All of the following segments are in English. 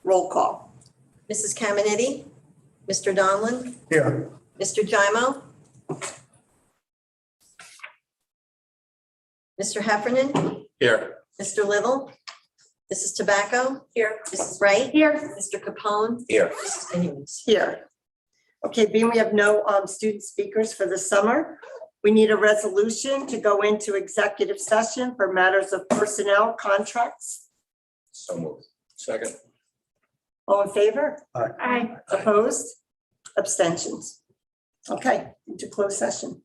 Roll call. Mrs. Caminetti, Mr. Donlin, Here. Mr. Gymo, Mr. Heffernan, Here. Mr. Little, Mrs. Tobacco. Here. Mrs. Wright. Here. Mr. Capone. Here. Mrs. Williams. Here. Okay, being we have no student speakers for the summer, we need a resolution to go into executive session for matters of personnel contracts. So moved. Second. All in favor? Aye. Opposed? Abstentions? Okay, into closed session.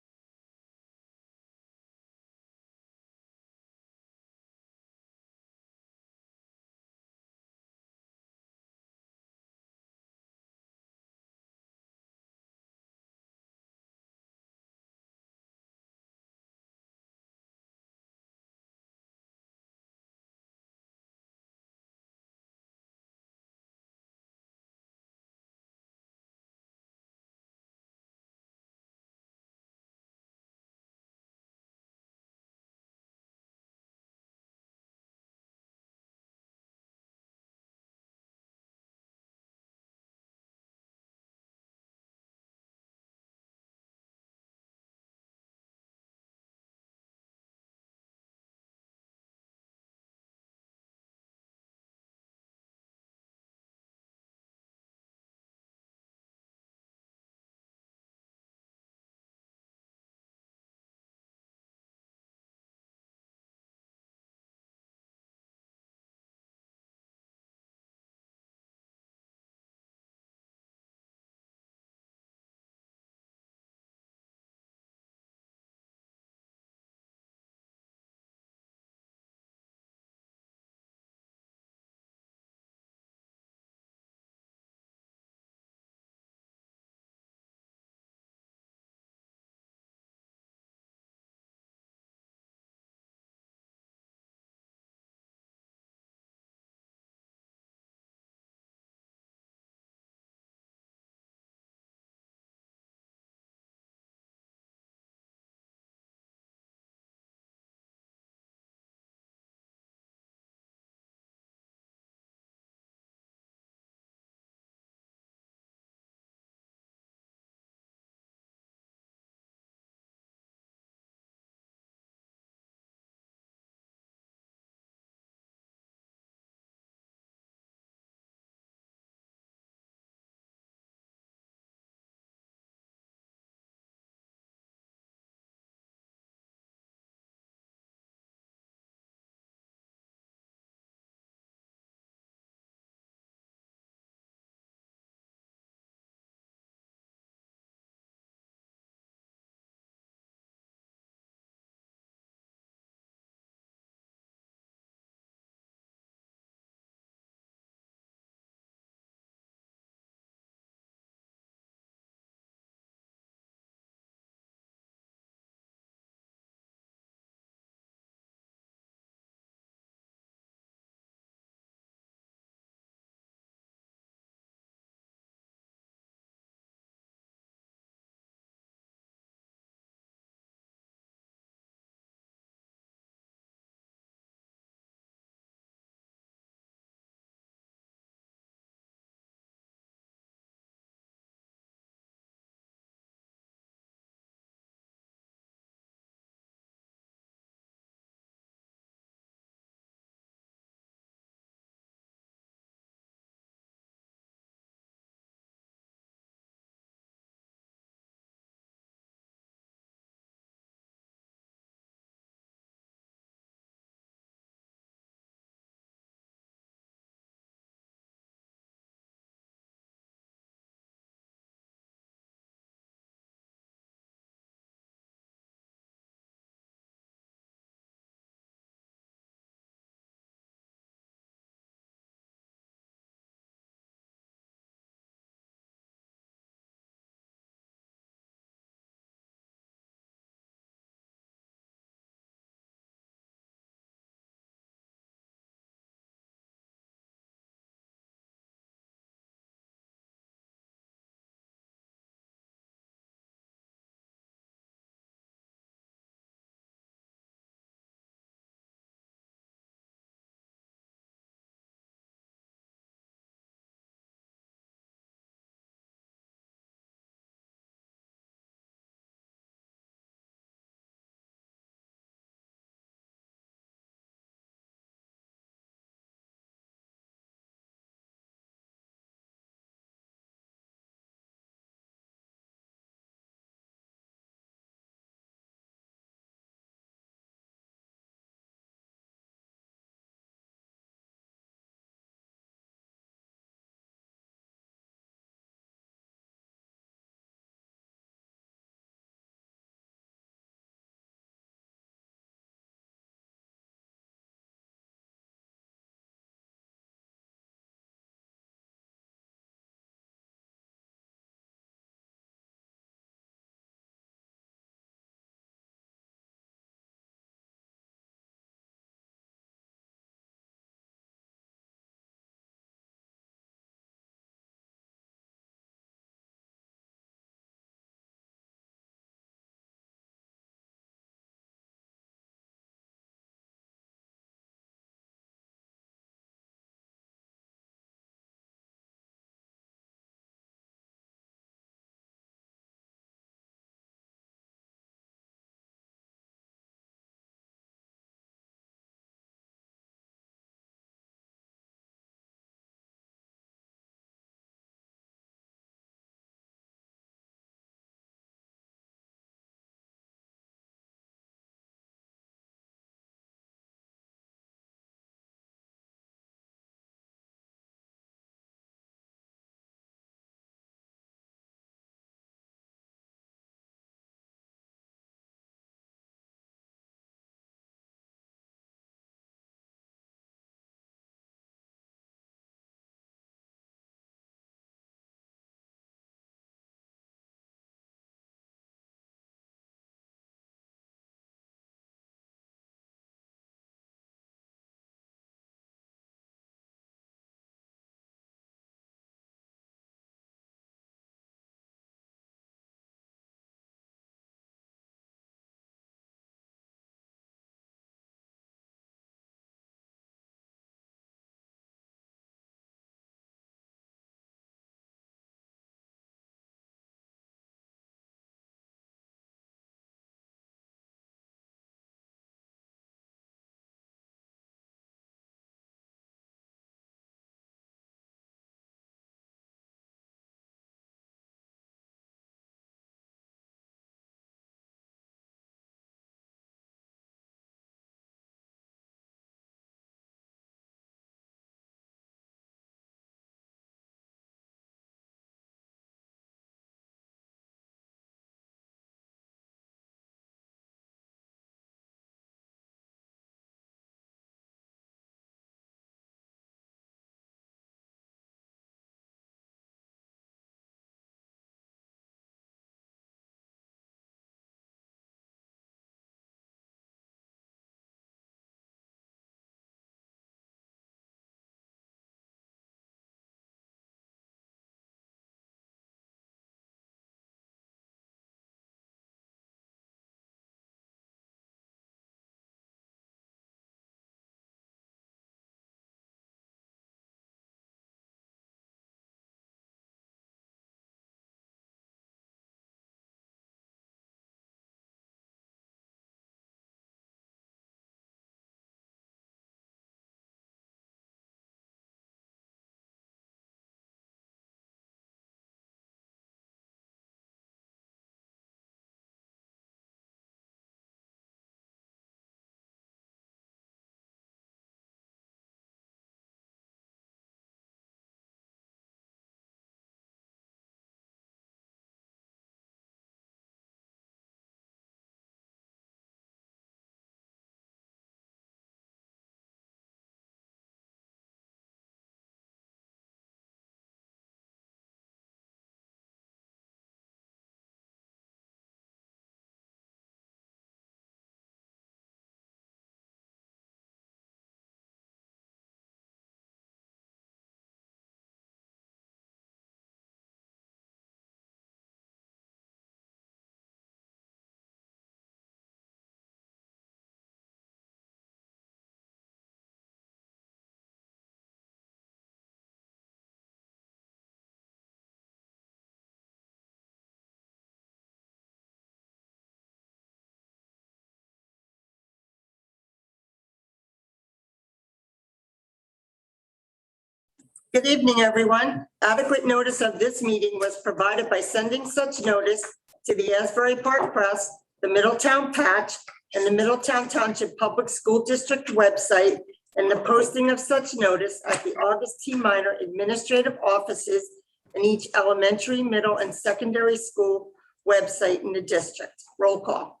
Good evening, everyone. Adequate notice of this meeting was provided by sending such notice to the Asbury Park Press, the Middletown Patch, and the Middletown Township Public School District website, and the posting of such notice at the August T. Minor administrative offices in each elementary, middle, and secondary school website in the district. Roll call.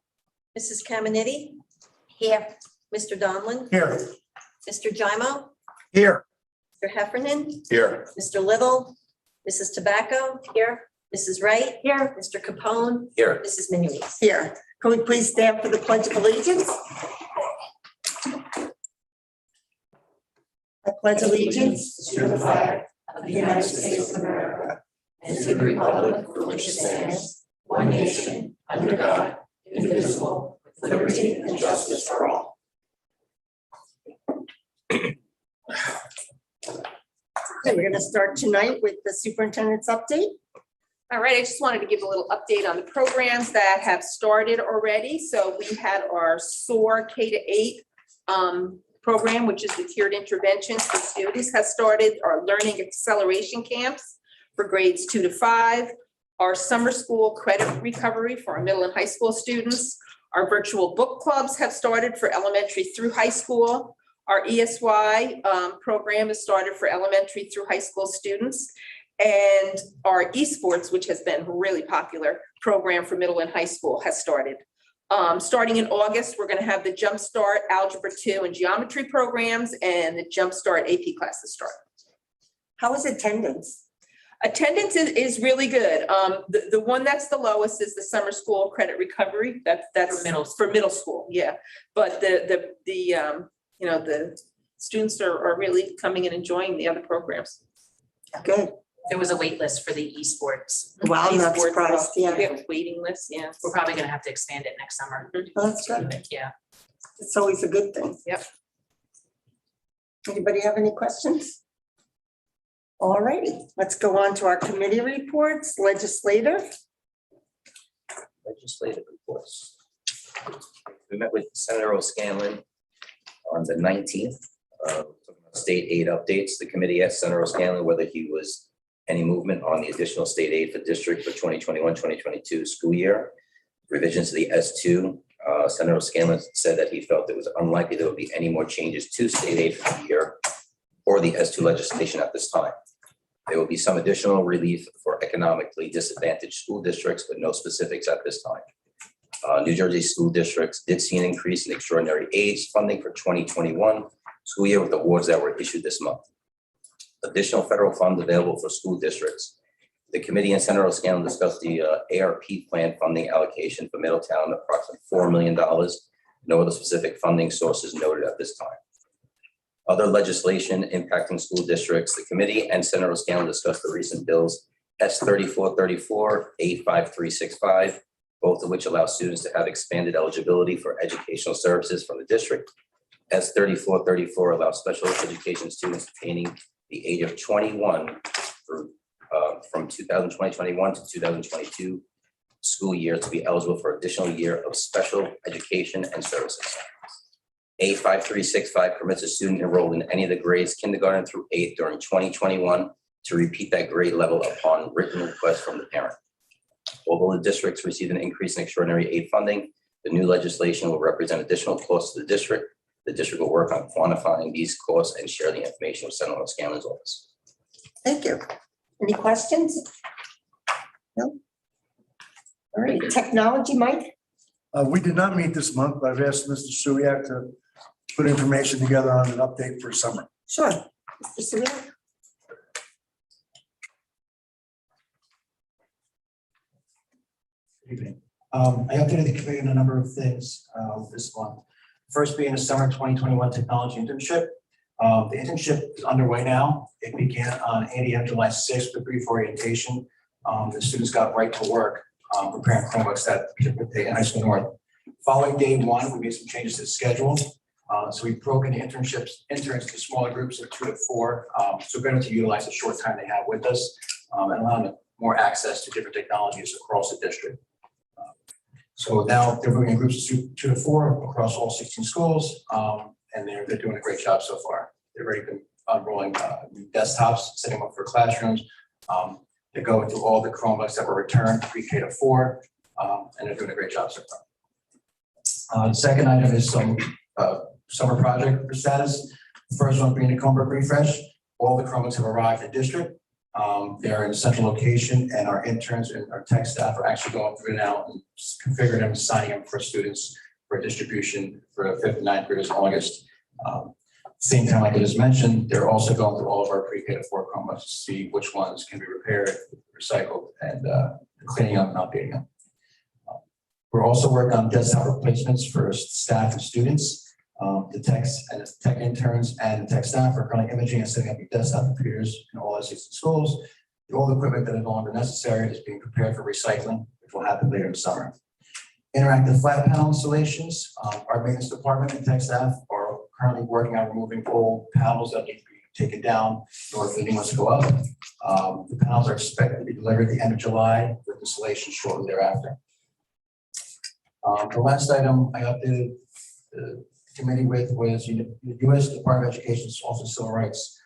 Mrs. Caminiti? Here. Mr. Donlin? Here. Mr. Gymo? Here. Mr. Heffernan, Here. Mr. Little, Mrs. Tobacco? Here. Mrs. Wright? Here. Mr. Capone? Here. Mrs. Minuit? Here. Can we please stand for the Pledge of Allegiance? I pledge allegiance to the flag of the United States of America and to the republic for which it stands, one nation, under God, indivisible, with liberty and justice for all. Okay, we're going to start tonight with the superintendent's update. All right, I just wanted to give a little update on the programs that have started already. So we had our SOAR K-8 program, which is the tiered interventions for students, has started. Our learning acceleration camps for grades 2 to 5. Our summer school credit recovery for our middle and high school students. Our virtual book clubs have started for elementary through high school. Our ESY program has started for elementary through high school students. And our esports, which has been a really popular program for middle and high school, has started. Starting in August, we're going to have the Jumpstart Algebra 2 and Geometry programs and the Jumpstart AP classes start. How is attendance? Attendance is really good. The one that's the lowest is the summer school credit recovery. That's for middle school, yeah. But the students are really coming and enjoying the other programs. Good. There was a wait list for the esports. Wow, I'm not Esports, surprised. We Yeah, have a waiting list, yeah. We're probably gonna have to expand it next summer. well, that's good. Yeah. It's always a good thing. Yep. Anybody have any questions? All righty, let's go on to our committee reports. Legislative. Legislative reports. We met with Senator O'Scanlan on the 19th, state aid updates. The committee asked Senator O'Scanlan whether he was any movement on the additional state aid for district for 2021-2022 school year. Revisions to the S2. Senator O'Scanlan said that he felt it was unlikely there would be any more changes to state aid for the year or the S2 legislation at this time. There will be some additional relief for economically disadvantaged school districts, but no specifics at this time. New Jersey school districts did see an increase in extraordinary aids funding for 2021 school year with awards that were issued this month. Additional federal funds available for school districts. The committee and Senator O'Scanlan discussed the ARP plan funding allocation for Middletown, approximately $4 million. No other specific funding sources noted at this time. Other legislation impacting school districts. The committee and Senator O'Scanlan discussed the recent bills S3434, A5365, both of which allow students to have expanded eligibility for educational services from the district. S3434 allows special education students attaining the age of 21 from 2021 to 2022 school year to be eligible for additional year of special education and services. A5365 permits a student enrolled in any of the grades kindergarten through 8th during 2021 to repeat that grade level upon written request from the parent. Although the districts received an increase in extraordinary aid funding, the new legislation will represent additional costs to the district. The district will work on quantifying these costs and share the information with Senator O'Scanlan's office. Thank you. Any questions? No? All right, technology, Mike? We did not meet this month, but I've asked Mr. Suyak to put information together on an update for summer. Sure. Mr. Suya? Evening. I updated the committee on a number of things this month. First being a summer 2021 technology internship. The internship is underway now. It began on 8 a.m. July 6th with brief orientation. The students got right to work preparing Chromebooks that day in High School North. Following day one, we made some changes to the schedule. So we've broken the interns into smaller groups of 2 to 4. So better to utilize the short time they have with us and allow them more access to different technologies across the district. So now they're moving in groups of 2 to 4 across all 16 schools, and they're doing a great job so far. They've already been unrolling new desktops, setting them up for classrooms. They're going through all the Chromebooks that were returned, pre-K to 4, and they're doing a great job so far. The second item is some summer project status. The first one being the Chromebook refresh. All the Chromebooks have arrived in district. They're in a central location, and our interns and our tech staff are actually going through now and configuring them, signing them for students for distribution for 5th and 9th graders in August. Same time, like I just mentioned, they're also going through all of our pre-K to 4 Chromebooks to see which ones can be repaired, recycled, and cleaning up and updating them. We're also working on desktop replacements for staff and students. The tech interns and tech staff are currently imaging and setting up desktop computers in all existing schools. The old equipment that is no longer necessary is being prepared for recycling, which will happen later in the summer. Interactive flat panel installations. Our maintenance department and tech staff are currently working on removing old panels that need to be taken down in order for the new ones to go up. The panels are expected to be delivered at the end of July with installation shortly thereafter. The last item I updated the committee with was the U.S. Department of Education's Office of Civil Rights.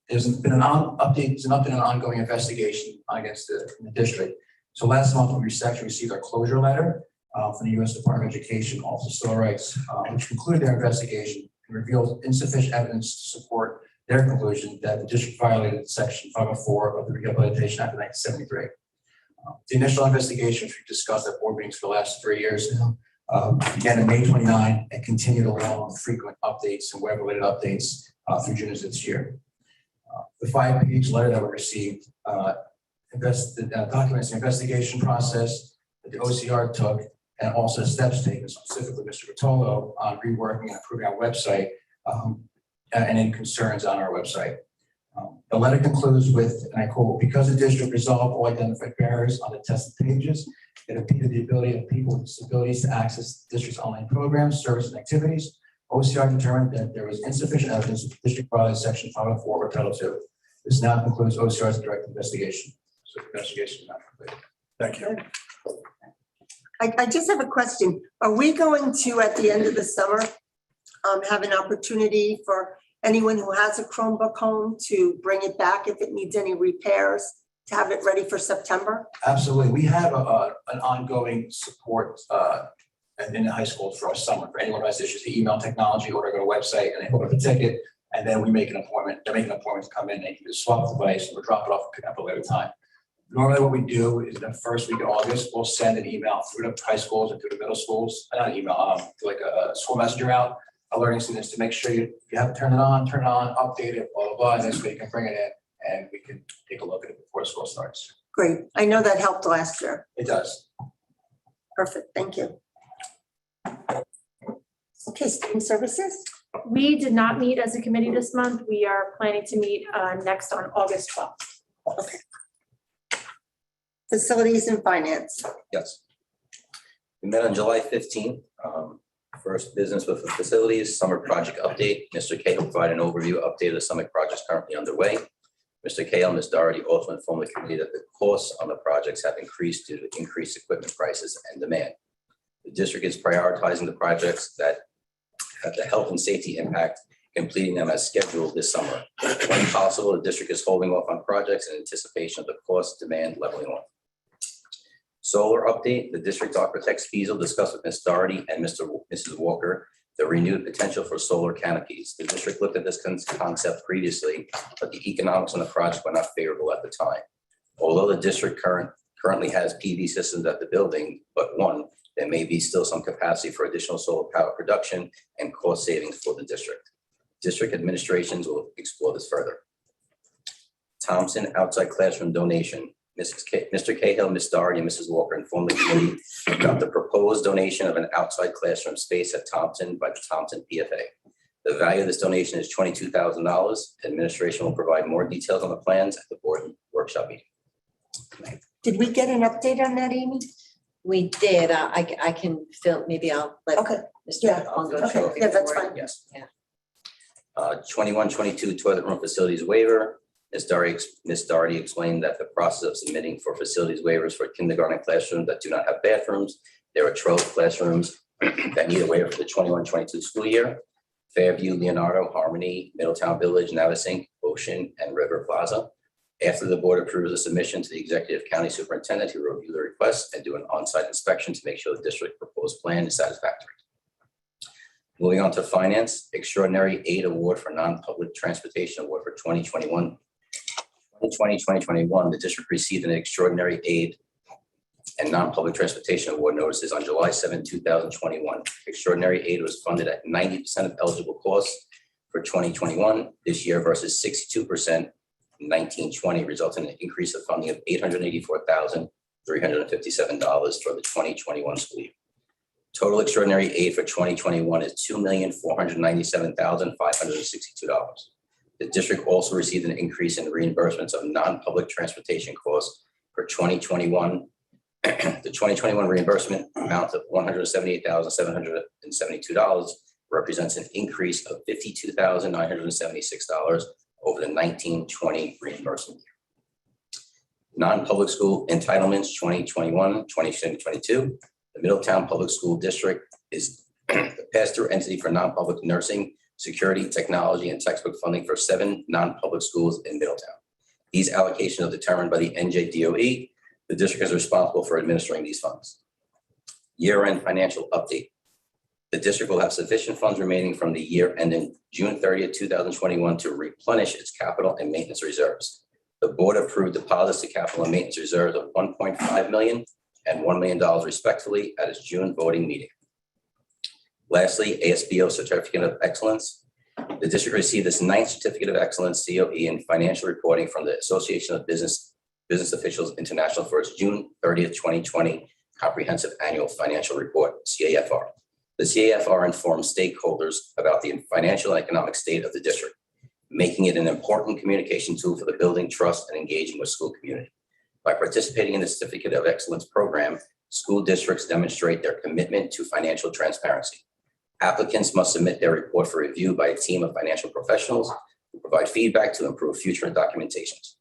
There's been an update on an ongoing investigation against the district. So last month, we actually received our closure letter from the U.S. Department of Education Office of Civil Rights, which concluded their investigation and revealed insufficient evidence to support their conclusion that the district violated Section 504 of the Rehabilitation Act of 1973. The initial investigation, which we discussed at board meetings for the last 3 years now, began in May 29 and continued along with frequent updates and web-related updates through June of this year. The 5-page letter that we received documents the investigation process that the OCR took and also steps taken, specifically Mr. Vitolo, on reworking and improving our website and any concerns on our website. The letter concludes with, and I quote, "Because the district resolved all identified barriers on the tested pages, it impeded the ability of people with disabilities to access the district's online programs, services, and activities. OCR determined that there was insufficient evidence that the district violated Section 504 or Title II. This now concludes OCR's direct investigation." So the investigation is not completed. Thank you. I just have a question. Are we going to, at the end of the summer, have an opportunity for anyone who has a Chromebook home to bring it back if it needs any repairs, to have it ready for September? Absolutely. We have an ongoing support in the high schools for our summer. For anyone who has issues, they email technology or they go to a website and they open up the ticket, and then we make an appointment. They make an appointment to come in. They can just swap the device or drop it off and pick up a later time. Normally what we do is the first week of August, we'll send an email through the high schools and through the middle schools, not an email, to like a school messenger out, alerting students to make sure you have to turn it on, update it, blah, blah, blah, and this way you can bring it in and we can take a look at it before school starts. Great. I know that helped last year. It does. Perfect. Thank you. Okay, student services? We did not meet as a committee this month. We are planning to meet next on August 12th. Okay. Facilities and finance. Yes. We met on July 15th. First business with the facilities, summer project update. Mr. Cahill provided an overview update of the summer projects currently underway. Mr. Cahill, Ms. Doherty also informed the committee that the costs on the projects have increased due to increased equipment prices and demand. The district is prioritizing the projects that have the health and safety impact, completing them as scheduled this summer. When possible, the district is holding off on projects in anticipation of the cost demand leveling off. Solar update, the district architects Fiesel discussed with Ms. Doherty and Mrs. Walker the renewed potential for solar canopies. The district looked at this concept previously, but the economics on the project were not favorable at the time. Although the district currently has PV systems at the building, but one, there may be still some capacity for additional solar power production and cost savings for the district. District administrations will explore this further. Thompson outside classroom donation. Mr. Cahill, Ms. Doherty, and Mrs. Walker informed the committee about the proposed donation of an outside classroom space at Thompson by the Thompson PFA. The value of this donation is $22,000. Administration will provide more details on the plans at the board workshop meeting. Did we get an update on that, Amy? We did. I can fill, maybe I'll let Okay. Mr. Yeah. Capone go Okay. through it Yeah, that's before. fine. Yes. Yeah. 21-22 toilet room facilities waiver. Ms. Doherty explained that the process of submitting for facilities waivers for kindergarten classrooms that do not have bathrooms. There are 12 classrooms that need a waiver for the 21-22 school year. Fairview, Leonardo, Harmony, Middletown Village, Navasink, Ocean, and River Plaza. After the board approves the submission to the executive county superintendent, who will review the request and do an on-site inspection to make sure the district proposed plan is satisfactory. Moving on to finance, extraordinary aid award for non-public transportation award for 2021. 2020-2021, the district received an extraordinary aid and non-public transportation award notices on July 7, 2021. Extraordinary aid was funded at 90% of eligible costs for 2021 this year versus 62% in 1920, resulting in an increase of funding of $884,357 for the 2021 school year. Total extraordinary aid for 2021 is $2,497,562. The district also received an increase in reimbursements of non-public transportation costs for 2021. The 2021 reimbursement amount of $178,772 represents an increase of $52,976 over the 1920 reimbursement year. Non-public school entitlements 2021-2022. The Middletown Public School District is the pass-through entity for non-public nursing, security, technology, and textbook funding for 7 non-public schools in Middletown. These allocations are determined by the NJDOE. The district is responsible for administering these funds. Year-end financial update. The district will have sufficient funds remaining from the year ending June 30th, 2021 to replenish its capital and maintenance reserves. The board approved deposits to capital and maintenance reserves of $1.5 million and $1 million respectively at its June voting meeting. Lastly, ASBO Certificate of Excellence. The district received its 9th Certificate of Excellence COE in financial reporting from the Association of Business Officials International for its June 30th, 2020 Comprehensive Annual Financial Report, CAFR. The CAFR informs stakeholders about the financial and economic state of the district, making it an important communication tool for the building trust and engaging with school community. By participating in the Certificate of Excellence program, school districts demonstrate their commitment to financial transparency. Applicants must submit their report for review by a team of financial professionals who provide feedback to improve future documentations.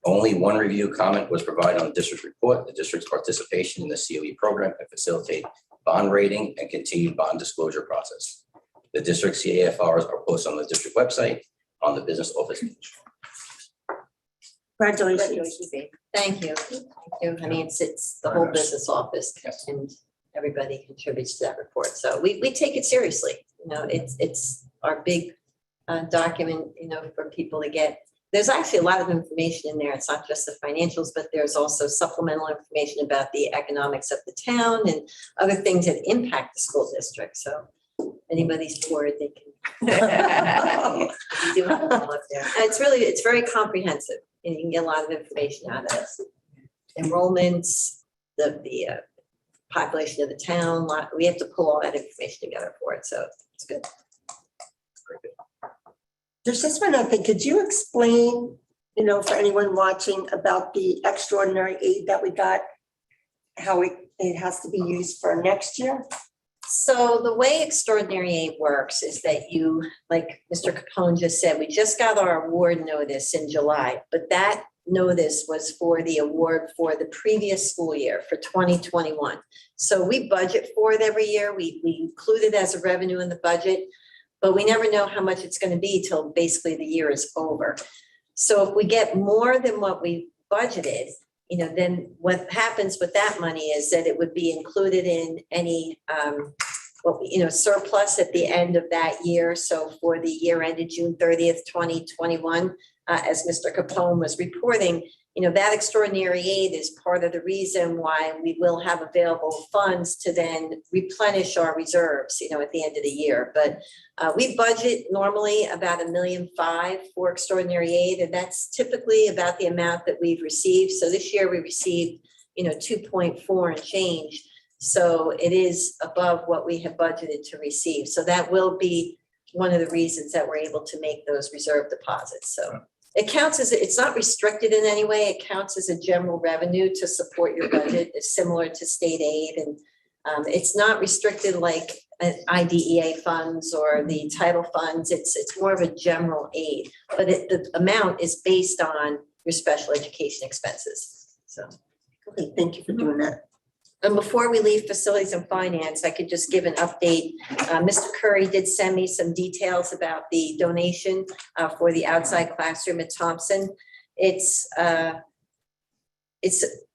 Only one review comment was provided on the district's report. The district's participation in the COE program can facilitate bond rating and continued bond disclosure process. The district CAFRs are posted on the district website on the business office page. Congratulations. Thank you. Thank you. I mean, it's the whole business office Yes. and everybody contributes to that report. So we take it seriously. You know, it's our big document, you know, for people to get. There's actually a lot of information in there. It's not just the financials, but there's also supplemental information about the economics of the town and other things that impact the school district. So anybody's bored, they can. We do have it all up there. And it's very comprehensive and you can get a lot of information out of it. Enrollments, the population of the town, we have to pull all that information together for it. So it's good. There's just one other thing. Could you explain, you know, for anyone watching about the extraordinary aid that we got, how it has to be used for next year? So the way extraordinary aid works is that you, like Mr. Capone just said, we just got our award notice in July, but that notice was for the award for the previous school year for 2021. So we budget for it every year. We include it as a revenue in the budget, but we never know how much it's going to be till basically the year is over. So if we get more than what we budgeted, you know, then what happens with that money is that it would be included in any surplus at the end of that year. So for the year ended June 30th, 2021, as Mr. Capone was reporting, you know, that extraordinary aid is part of the reason why we will have available funds to then replenish our reserves, you know, at the end of the year. But we budget normally about $1.5 million for extraordinary aid, and that's typically about the amount that we've received. So this year we received, you know, 2.4 and change. So it is above what we have budgeted to receive. So that will be one of the reasons that we're able to make those reserve deposits. So it counts as, it's not restricted in any way. It counts as a general revenue to support your budget. It's similar to state aid, and it's not restricted like IDEA funds or the title funds. It's more of a general aid, but the amount is based on your special education expenses. So. Okay, thank you for doing that. And before we leave facilities and finance, I could just give an update. Mr. Curry did send me some details about the donation for the outside classroom at Thompson. It's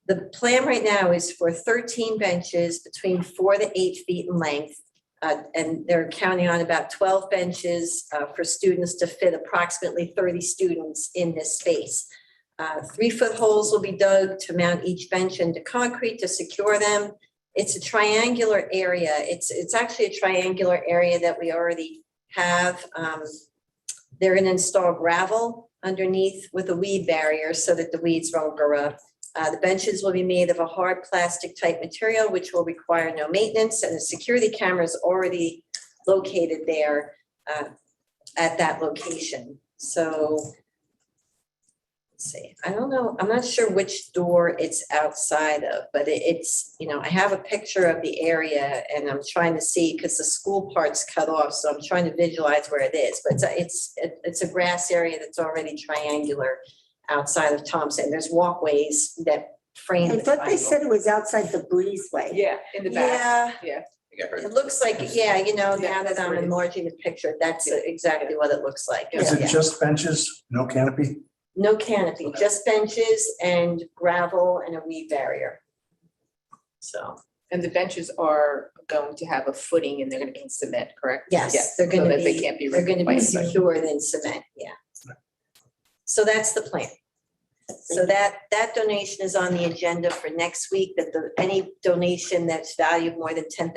the plan right now is for 13 benches between 4 to 8 feet in length. And they're counting on about 12 benches for students to fit approximately 30 students in this space. 3-foot holes will be dug to mount each bench into concrete to secure them. It's a triangular area. It's actually a triangular area that we already have. They're going to install gravel underneath with a weed barrier so that the weeds won't grow up. The benches will be made of a hard plastic type material, which will require no maintenance, and the security camera is already located there at that location. So let's see, I don't know, I'm not sure which door it's outside of, but it's, you know, I have a picture of the area and I'm trying to see because the school part's cut off, so I'm trying to visualize where it is. But it's a grass area that's already triangular outside of Thompson. There's walkways that frame I the thought they triangle. said it was outside the breezeway. Yeah, in the back. Yeah, I think I heard it looks like, yeah, you know, Yeah, now that that's I'm where it is. enlarging the picture, that's exactly what it looks like. Is Yeah. it just benches, no canopy? No canopy, just benches and gravel and a weed barrier. So, And the benches are going to have a footing and they're gonna be in cement, correct? yes, they're so gonna that they be, can't be they're gonna ripped by be the site. secured in cement, yeah. So that's the plan. So that donation is on the agenda for next week, that any donation that's valued more than $10,000,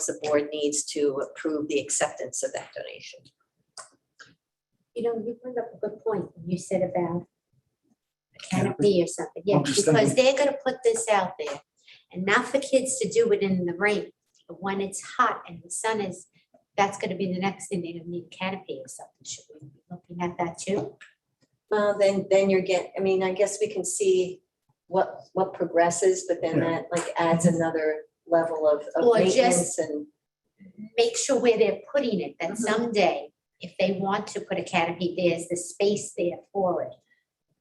the board needs to approve the acceptance of that donation. You know, you bring up a good point when you said about a canopy or something, yeah, I'm just because they're gonna put this out there. And not for kids to do it in the rain, but when it's hot and the sun is, that's gonna be the next thing, they're gonna need a canopy or something, should we be looking at that too? Well, then you're I mean, I guess we can see what progresses, but then Yeah. that like adds another level of Or just- maintenance and. Make sure where they're putting it, that Mhm. someday, if they want to put a canopy, there's the space there for it.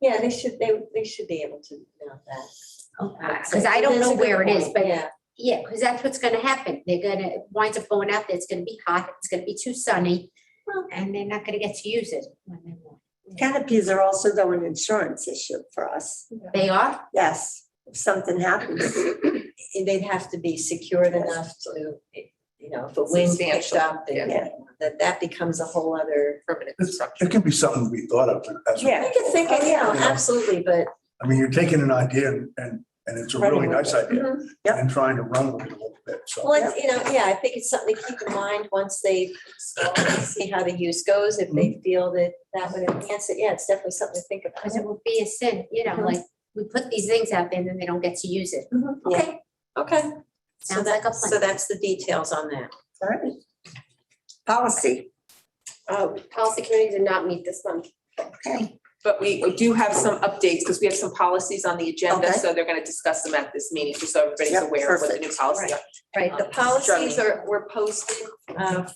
Yeah, they should be able to know that. Because I don't That's know a good where it is, point, but yeah. yeah, because that's what's gonna happen. They're gonna, it winds up going out there, it's gonna be hot, it's gonna be too sunny, Well- and they're not gonna get to use it when they want. Canopies are also though an insurance issue for us. They are? Yes, if something happens. They'd have to be secured enough to, you know, if a wind picked Substantial, up, yeah. that becomes a whole other. Permanent It's- structure. It can be something to be thought of as. Yeah. I can think, Oh, yeah. absolutely, but. I mean, you're taking an idea and it's a really nice idea Mhm. Yep. and trying to run with it a little bit, so. Well, it's, you know, yeah, I think it's something to keep in mind once they install it, see how the use goes, if they feel that would enhance it, yeah, it's definitely something to think about. Because it would be a sin, you know, Mhm. like, we put these things out there and then they don't get to use it. Mhm, yeah. Okay, Okay. So Sounds like a so plan. that's the details on that. All right. Policy, Policy committee did not meet this month. okay. But we do have some updates because we have some policies on the agenda, Okay. so they're gonna discuss them at this meeting, just so everybody's Yep, aware of what the new perfect. policy are. Right, the policies were posted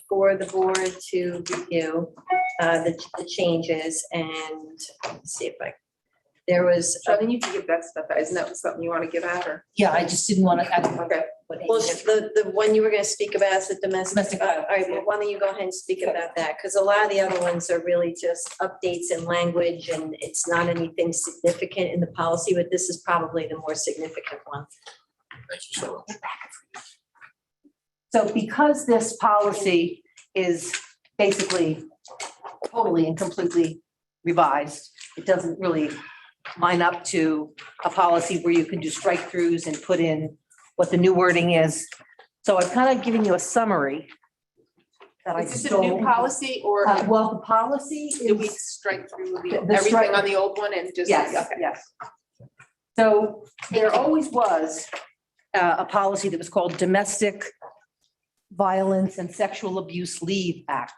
for the board to review, the changes, and let's see if there was. Charlene, you can give that stuff, isn't that something you wanna give out, or? Yeah, I just didn't want to, Okay. Well, the one you were gonna speak about is the domestic, Domestic all violence, right, well, why don't you go ahead and speak about that, because a lot of the other ones are really just updates in language, and it's not anything significant in the policy, but this is probably the more significant one. Thank you so much. So because this policy is basically totally and completely revised, it doesn't really line up to a policy where you can do strike throughs and put in what the new wording is. So I've kind of given you a summary that I Is this a new stole. policy, or Well, the policy did we is, strike through The everything strike- on the old one and just? yes, Okay. yes. So there always was a policy that was called Domestic Violence and Sexual Abuse Leave Act.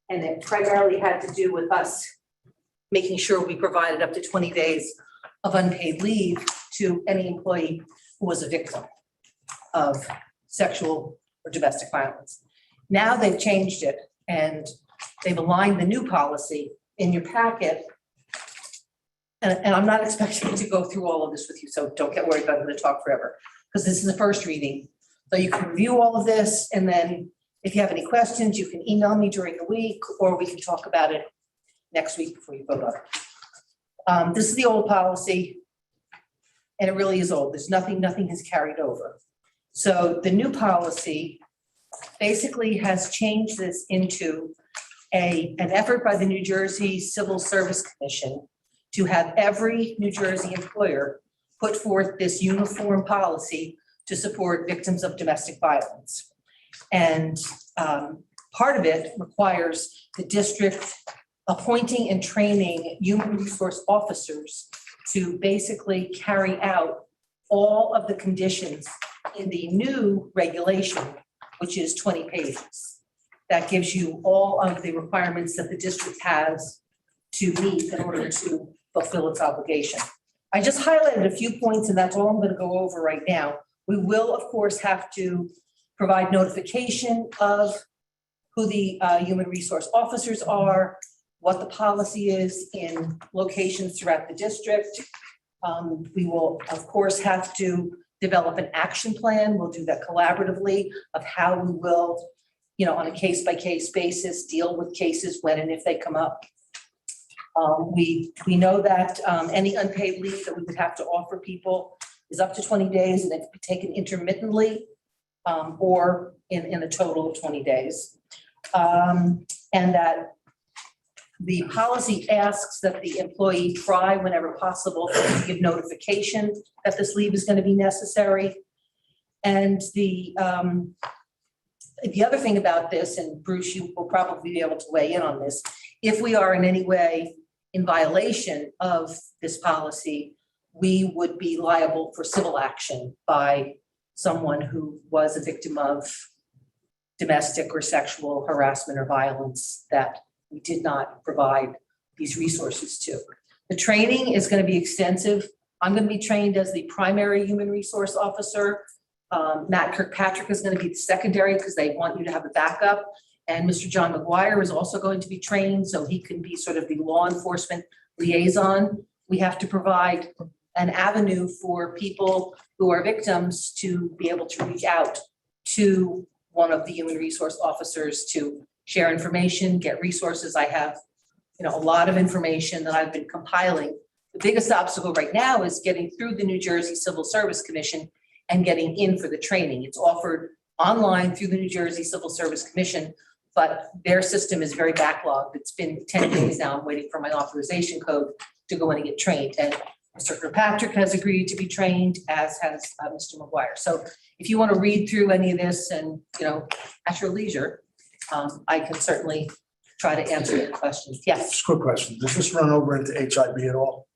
And it primarily had to do with us making sure we provided up to 20 days of unpaid leave to any employee who was a victim of sexual or domestic violence. Now they've changed it and they've aligned the new policy in your packet. And I'm not expecting to go through all of this with you, so don't get worried, I'm going to talk forever. because this is the first reading. So you can review all of this, and then if you have any questions, you can email me during the week, or we can talk about it next week before you vote on it. This is the old policy, and it really is old. There's nothing has carried over. So the new policy basically has changed this into an effort by the New Jersey Civil Service Commission to have every New Jersey employer put forth this uniform policy to support victims of domestic violence. And part of it requires the district appointing and training human resource officers to basically carry out all of the conditions in the new regulation, which is 20 pages. That gives you all of the requirements that the district has to meet in order to fulfill its obligation. I just highlighted a few points, and that's all I'm going to go over right now. We will, of course, have to provide notification of who the human resource officers are, what the policy is in locations throughout the district. We will, of course, have to develop an action plan. We'll do that collaboratively of how we will, on a case-by-case basis, deal with cases when and if they come up. We know that any unpaid leave that we would have to offer people is up to 20 days, and it can be taken intermittently or in a total of 20 days. And that the policy asks that the employee try whenever possible to give notification that this leave is going to be necessary. And the other thing about this, and Bruce, you will probably be able to weigh in on this, if we are in any way in violation of this policy, we would be liable for civil action by someone who was a victim of domestic or sexual harassment or violence that we did not provide these resources to. The training is going to be extensive. I'm going to be trained as the primary human resource officer. Matt Kirkpatrick is going to be the secondary because they want you to have a backup. And Mr. John McGuire is also going to be trained so he can be sort of the law enforcement liaison. We have to provide an avenue for people who are victims to be able to reach out to one of the human resource officers to share information, get resources. I have, a lot of information that I've been compiling. The biggest obstacle right now is getting through the New Jersey Civil Service Commission and getting in for the training. It's offered online through the New Jersey Civil Service Commission, but their system is very backlogged. It's been 10 days now. I'm waiting for my authorization code to go in and get trained. And Mr. Kirkpatrick has agreed to be trained, as has Mr. McGuire. So if you want to read through any of this and, at your leisure, I can certainly try to answer your questions. Yes, Just a quick question. Does this run over into HIB at all?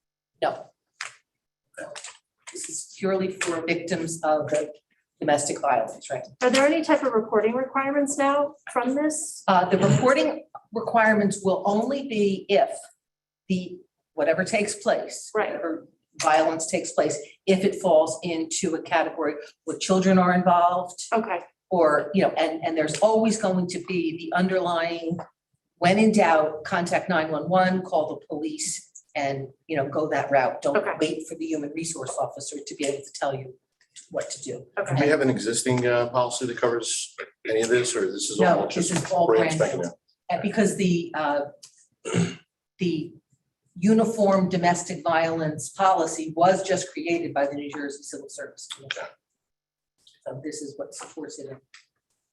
no. This is purely for victims of domestic violence, right? Are there any type of reporting requirements now from this? The reporting requirements will only be if whatever takes place. Right. Whatever violence takes place, if it falls into a category where children are involved. Okay, Or, and there's always going to be the underlying, when in doubt, contact 911, call the police and, go that route. Don't Okay. wait for the human resource officer to be able to tell you what to do. Do we okay. have an existing policy that covers any of this, or this is all No, this just is all brand brand spanking new. new? And because the uniform domestic violence policy was just created by the New Jersey Civil Service Commission. So this is what supports it and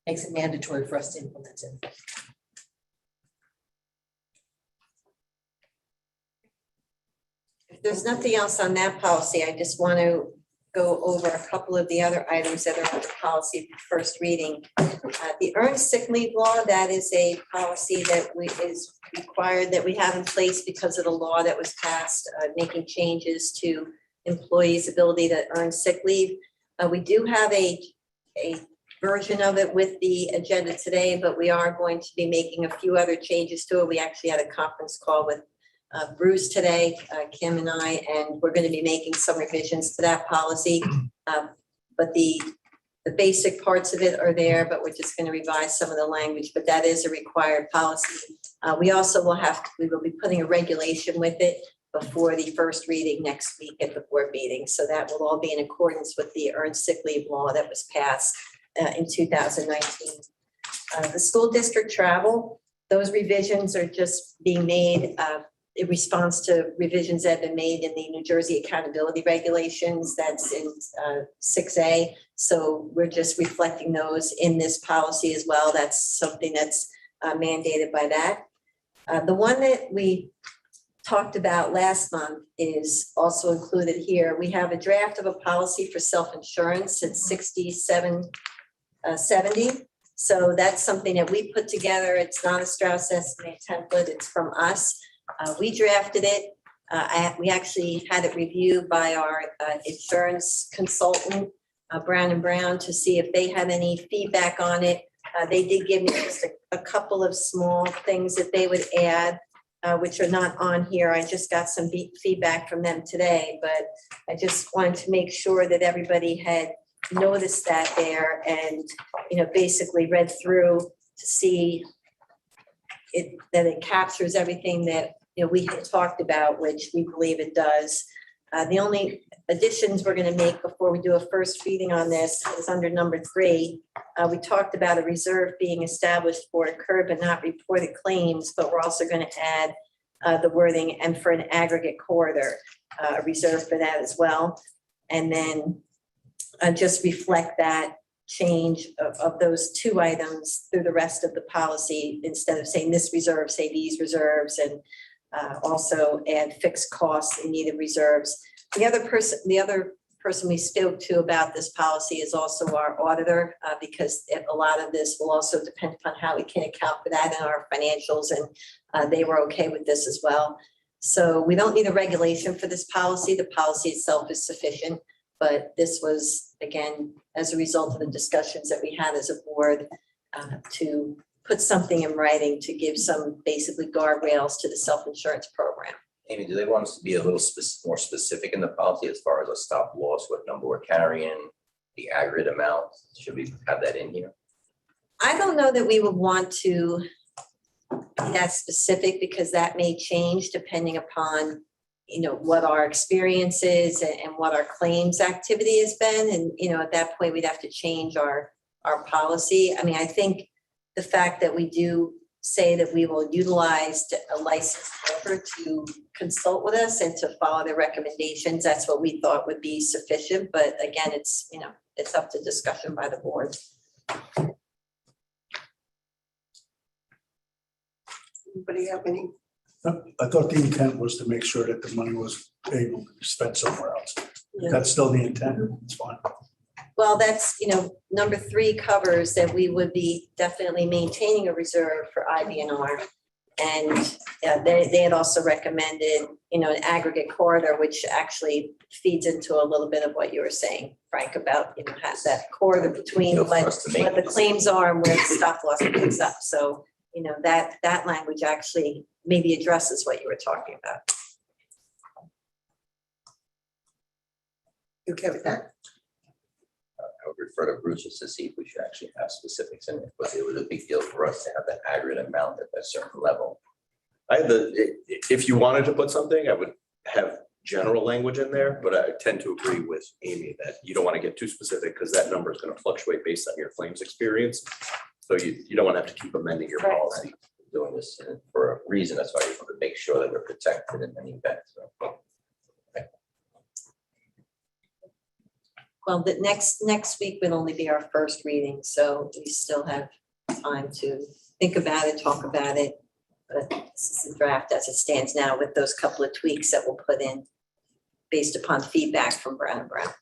makes it mandatory for us to implement it. If there's nothing else on that policy, I just want to go over a couple of the other items that are on the policy for first reading. The earned sick leave law, that is a policy that is required that we have in place because of the law that was passed, making changes to employees' ability to earn sick leave. We do have a version of it with the agenda today, but we are going to be making a few other changes to it. We actually had a conference call with Bruce today, Kim and I, and we're going to be making some revisions to that policy. But the basic parts of it are there, but we're just going to revise some of the language, but that is a required policy. We also we will be putting a regulation with it, before the first reading next week at the board meeting. So that will all be in accordance with the earned sick leave law that was passed in 2019. The school district travel, those revisions are just being made in response to revisions that have been made in the New Jersey accountability regulations. That's in 6A. So we're just reflecting those in this policy as well. That's something that's mandated by that. The one that we talked about last month is also included here. We have a draft of a policy for self-insurance. It's 6770. So that's something that we put together. It's not a Strauss estimate template. It's from us. We drafted it. We actually had it reviewed by our insurance consultant, Brown and Brown, to see if they had any feedback on it. They did give me just a couple of small things that they would add, which are not on here. I just got some feedback from them today, but I just wanted to make sure that everybody had noticed that there and, basically read through to see that it captures everything that, we had talked about, which we believe it does. The only additions we're going to make before we do a first reading on this is under number 3. We talked about a reserve being established for incurred but not reported claims, but we're also going to add the wording and for an aggregate corridor, reserve for that as well. And then just reflect that change of those 2 items through the rest of the policy. Instead of saying this reserve, say these reserves, and also add fixed costs in needed reserves. The other person we spoke to about this policy is also our auditor, because a lot of this will also depend upon how we can account for that in our financials, and they were okay with this as well. So we don't need a regulation for this policy. The policy itself is sufficient, but this was, again, as a result of the discussions that we had as a board, to put something in writing to give some basically guardrails to the self-insurance program. Amy, do they want us to be a little more specific in the policy as far as a stop loss, what number we're carrying, the aggregate amount? Should we have that in here? I don't know that we would want to be that specific, because that may change depending upon, what our experience is and what our claims activity has been. And, at that point, we'd have to change our policy. I mean, I think the fact that we do say that we will utilize a licensed broker to consult with us and to follow their recommendations, that's what we thought would be sufficient. But again, it's up to discussion by the board. Anybody have any? I thought the intent was to make sure that the money was able to be spent somewhere else. Yeah. That's still the intent. It's fine. Well, that's, number 3 covers that we would be definitely maintaining a reserve for IBNR. And they had also recommended, an aggregate corridor, which actually feeds into a little bit of what you were saying, Frank, about, has that corridor between what the claims are and where the stop loss picks up. So, that language actually maybe addresses what you were talking about. You okay with that? I would refer to Bruce just to see if we should actually have specifics in it, but it was a big deal for us to have that aggregate amount at a certain level. If you wanted to put something, I would have general language in there, but I tend to agree with Amy that you don't want to get too specific because that number is going to fluctuate based on your claims experience. So you don't want to have to keep amending your policy. Doing this for a reason, that's why we want to make sure that we're protected in any event. So. Well, the next week would only be our first reading, so we still have time to think about it, talk about it. But this is the draft as it stands now, with those couple of tweaks that we'll put in based upon feedback from Brown and Brown.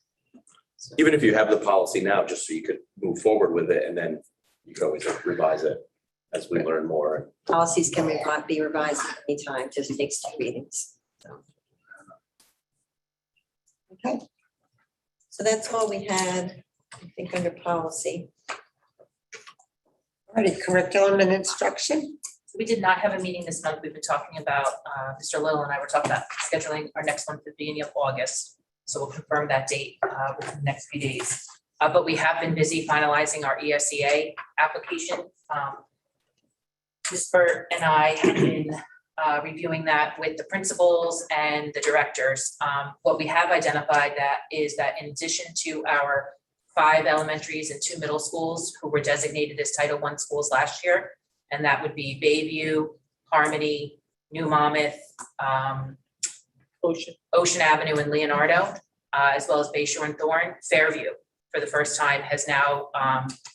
Even if you have the policy now, just so you could move forward with it, and then you can always revise it as we learn more. Policies can be revised at any time, just takes 2 readings. So. Okay. So that's all we had, I think, under policy. All right, curriculum and instruction. We did not have a meeting this month. We've been talking about, Mr. Little and I were talking about scheduling our next one for the beginning of August. So we'll confirm that date within the next few days. But we have been busy finalizing our ESEA application. Ms. Burt and I have been reviewing that with the principals and the directors. What we have identified that is that in addition to our 5 elementaries and 2 middle schools who were designated as Title I schools last year, and that would be Bayview, Harmony, New Monmouth, Ocean Avenue and Leonardo, as well as Bayshore and Thorne. Fairview, for the first time, has now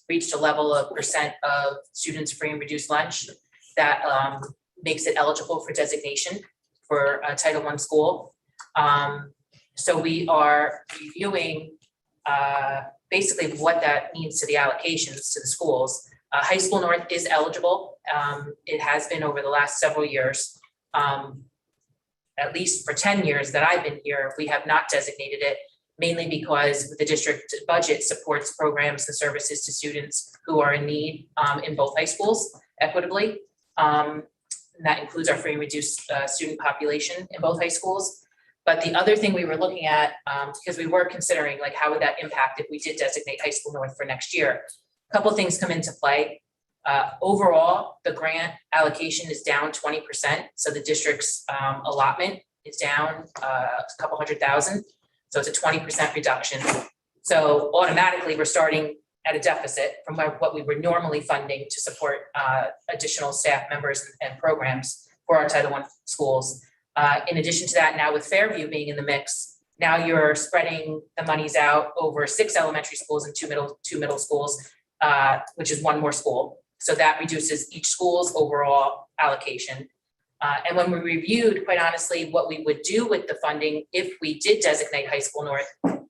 reached a level of percent of students free and reduced lunch that makes it eligible for designation for a Title I school. So we are reviewing basically what that means to the allocations to the schools. High School North is eligible. It has been over the last several years. At least for 10 years that I've been here, we have not designated it, mainly because the district budget supports programs and services to students who are in need in both high schools equitably. And that includes our free and reduced student population in both high schools. But the other thing we were looking at, because we were considering like how would that impact if we did designate High School North for next year, a couple of things come into play. Overall, the grant allocation is down 20%. So the district's allotment is down a couple $100,000. So it's a 20% reduction. So automatically we're starting at a deficit from what we were normally funding to support additional staff members and programs for our Title I schools. In addition to that, now with Fairview being in the mix, now you're spreading the monies out over 6 elementary schools and 2 middle schools, which is 1 more school. So that reduces each school's overall allocation. And when we reviewed, quite honestly, what we would do with the funding if we did designate High School North,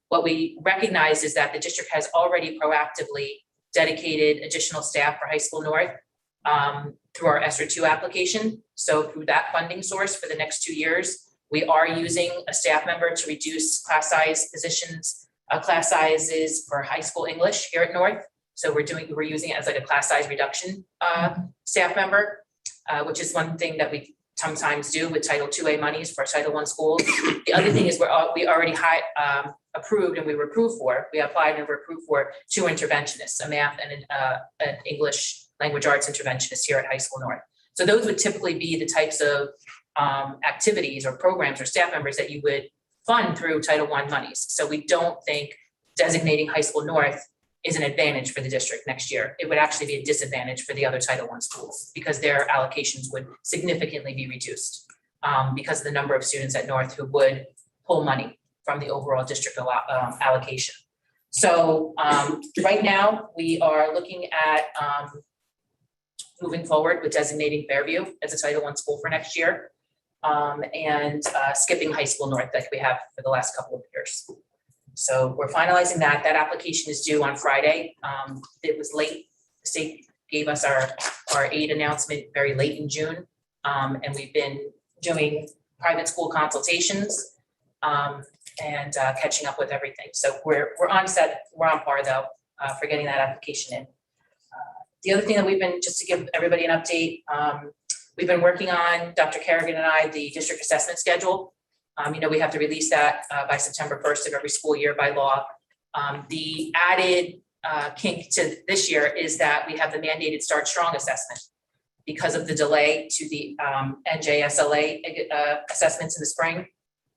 what we recognized is that the district has already proactively dedicated additional staff for High School North through our ESER 2 application. So through that funding source for the next 2 years, we are using a staff member to reduce class size positions, class sizes for high school English here at North. So we're using it as like a class size reduction staff member, which is one thing that we sometimes do with Title IIA monies for Title I schools. The other thing is we already approved and we were approved for, we applied and were approved for 2 interventionists, a math and an English language arts interventionist here at High School North. So those would typically be the types of activities or programs or staff members that you would fund through Title I monies. So we don't think designating High School North is an advantage for the district next year. It would actually be a disadvantage for the other Title I schools because their allocations would significantly be reduced because of the number of students at North who would pull money from the overall district allocation. So right now we are looking at moving forward with designating Fairview as a Title I school for next year and skipping High School North like we have for the last couple of years. So we're finalizing that. That application is due on Friday. It was late. The state gave us our aid announcement very late in June. And we've been doing private school consultations and catching up with everything. So we're on par though for getting that application in. The other thing that we've been, just to give everybody an update, we've been working on, Dr. Kerrigan and I, the district assessment schedule. We have to release that by September 1st of every school year by law. The added kink to this year is that we have the mandated Start Strong assessment because of the delay to the NJSLA assessments in the spring.